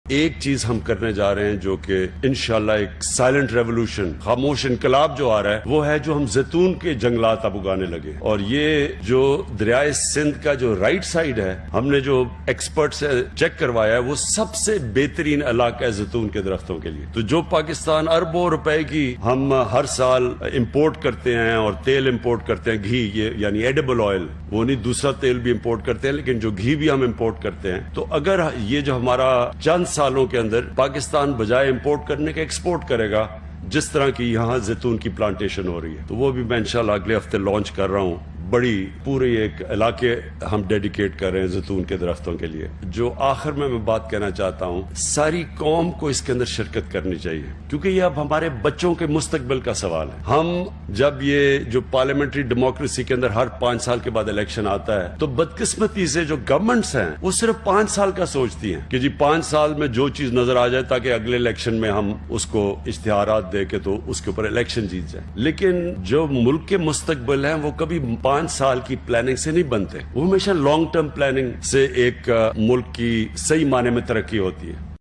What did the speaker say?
ایک چیز ہم کرنے جا رہے ہیں جو کہ انشاءاللہ ایک سائلنٹ ریولوشن، خاموش انقلاب جو آ رہا ہے وہ ہے جو ہم زیتون کے جنگلات اب اگانے لگے. اور یہ جو دریائے سندھ کا جو رائٹ سائڈ ہے، ہم نے جو ایکسپرٹ سے چیک کروایا ہے، وہ سب سے بہترین علاقہ ہے زیتون کے درختوں کے لیے. تو جو پاکستان اربوں روپے کی ہم ہر سال امپورٹ کرتے ہیں اور تیل امپورٹ کرتے ہیں، گھی، یہ یعنی ایڈیبل آئل، وہ نہیں دوسرا تیل بھی امپورٹ کرتے ہیں، لیکن جو گھی بھی ہم امپورٹ کرتے ہیں، تو اگر یہ جو ہمارا چند سالوں کے اندر پاکستان بجائے امپورٹ کرنے کے ایکسپورٹ کرے گا، جس طرح کی یہاں زیتون کی پلانٹیشن ہو رہی ہے، تو وہ بھی میں انشاءاللہ اگلے ہفتے لانچ کر رہا ہوں. بڑی پورے ایک علاقے ہم ڈیڈیکیٹ کر رہے ہیں زیتون کے درختوں کے لیے. جو آخر میں بات کہنا چاہتا ہوں، ساری قوم کو اس کے اندر شرکت کرنی چاہیے، کیونکہ یہ اب ہمارے بچوں کے مستقبل کا سوال ہے. ہم جب یہ جو پارلیمنٹری ڈیموکریسی کے اندر ہر 5 سال کے بعد الیکشن آتا ہے، تو بدقسمتی سے جو گورنمنٹس ہیں وہ صرف 5 سال کا سوچتی ہیں کہ جی 5 سال میں جو چیز نظر آ جائے تاکہ اگلے الیکشن میں ہم اس کو اشتہارات دے کے تو اس کے اوپر الیکشن جیت جائیں. لیکن جو ملک کے مستقبل ہیں وہ کبھی 5 سال کی پلاننگ سے نہیں بنتے، وہ ہمیشہ لانگ ٹرم پلاننگ سے ایک ملک کی صحیح معنی میں ترقی ہوتی ہے.